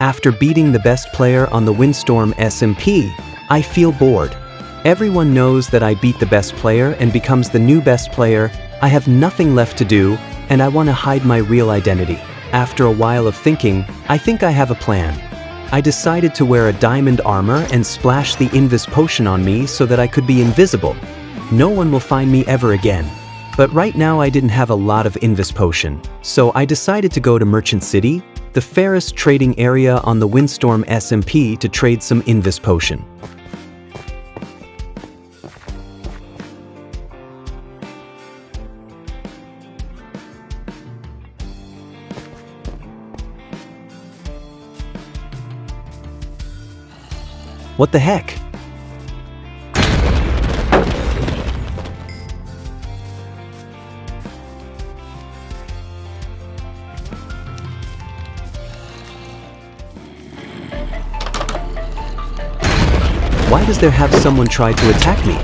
After beating the best player on the Windstorm SMP, I feel bored. Everyone knows that I beat the best player and becomes the new best player. I have nothing left to do, and I want to hide my real identity. After a while of thinking, I think I have a plan. I decided to wear a diamond armor and splash the Invis potion on me so that I could be invisible. No one will find me ever again. But right now I didn't have a lot of Invis potion, so I decided to go to Merchant City, the fairest trading area on the Windstorm SMP, to trade some Invis potion. What the heck? Why does there have someone try to attack me?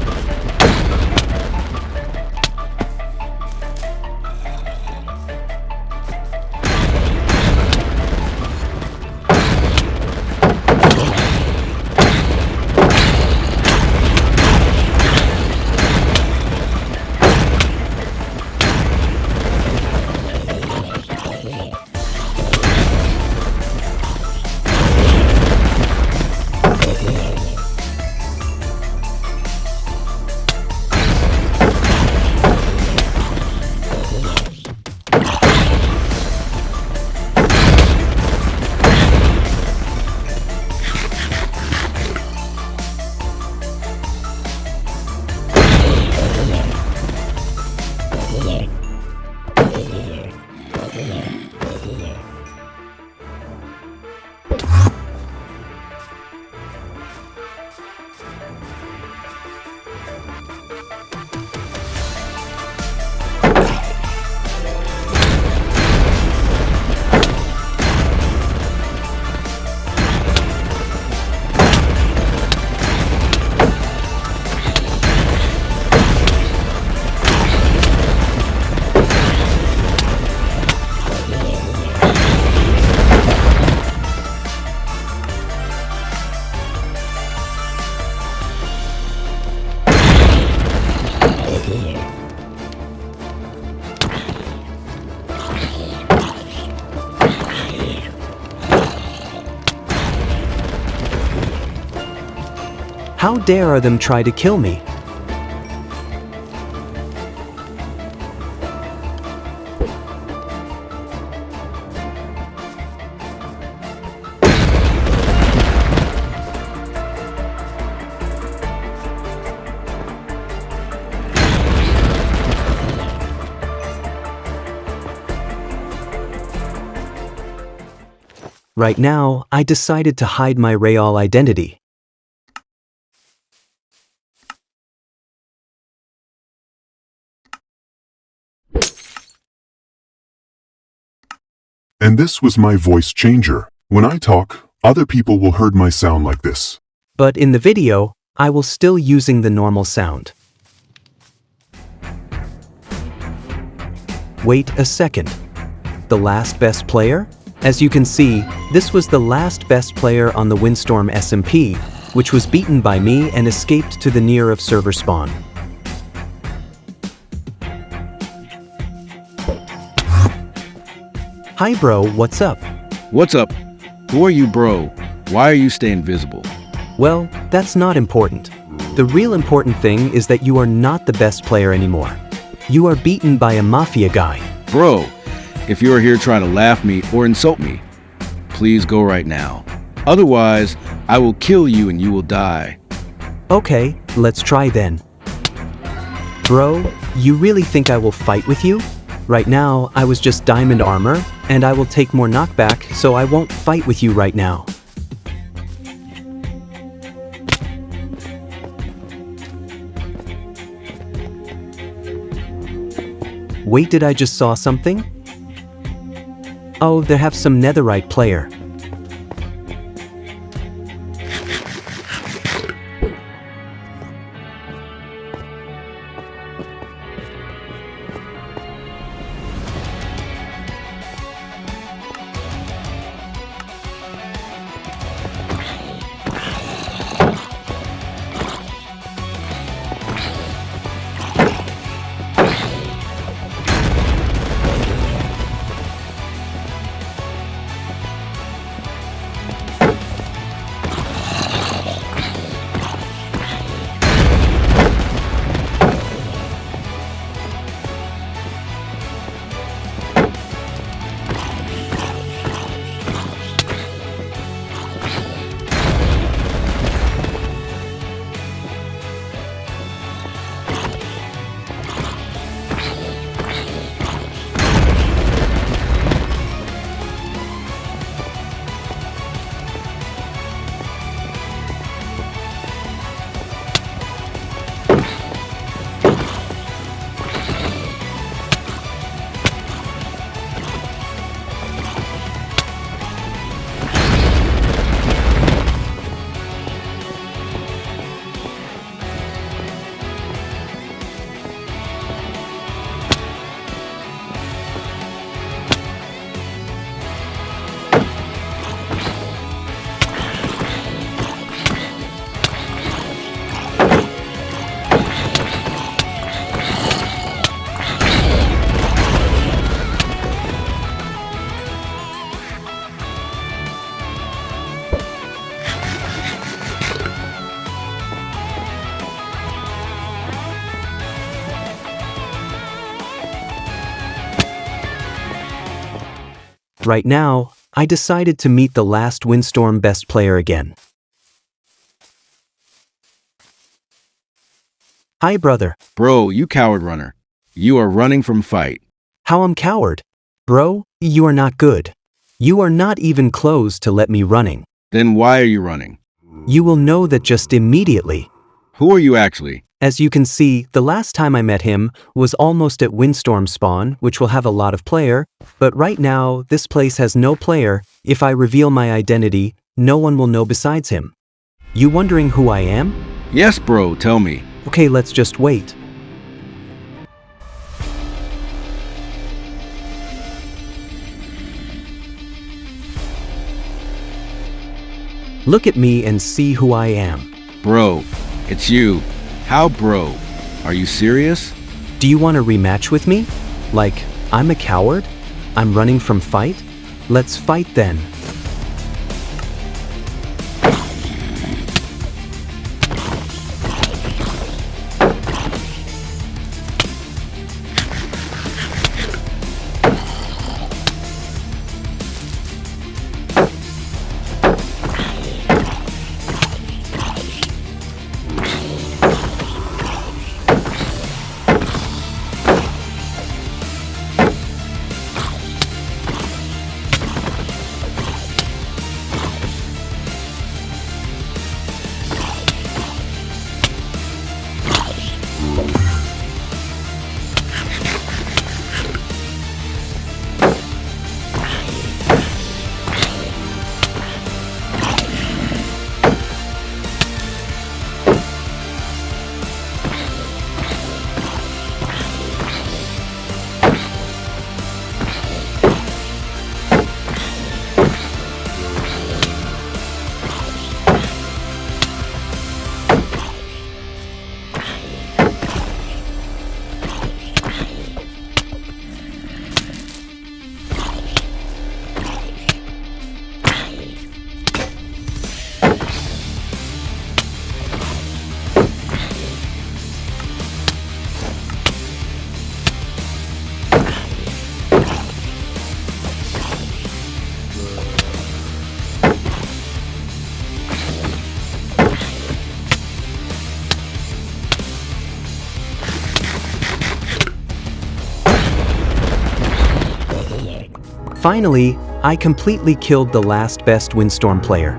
How dare them try to kill me? Right now, I decided to hide my real identity. And this was my voice changer. When I talk, other people will heard my sound like this. But in the video, I will still using the normal sound. Wait a second. The last best player? As you can see, this was the last best player on the Windstorm SMP, which was beaten by me and escaped to the near of server spawn. Hi bro, what's up? What's up? Who are you, bro? Why are you staying invisible? Well, that's not important. The real important thing is that you are not the best player anymore. You are beaten by a mafia guy. Bro, if you are here trying to laugh me or insult me, please go right now. Otherwise, I will kill you and you will die. Okay, let's try then. Bro, you really think I will fight with you? Right now, I was just diamond armor, and I will take more knockback, so I won't fight with you right now. Wait, did I just saw something? Oh, they have some netherite player. Right now, I decided to meet the last Windstorm best player again. Hi, brother. Bro, you coward runner. You are running from fight. How I'm coward? Bro, you are not good. You are not even close to let me running. Then why are you running? You will know that just immediately. Who are you actually? As you can see, the last time I met him was almost at Windstorm spawn, which will have a lot of player, but right now, this place has no player. If I reveal my identity, no one will know besides him. You wondering who I am? Yes, bro, tell me. Okay, let's just wait. Look at me and see who I am. Bro, it's you. How, bro? Are you serious? Do you want a rematch with me? Like, I'm a coward? I'm running from fight? Let's fight then. Finally, I completely killed the last best Windstorm player.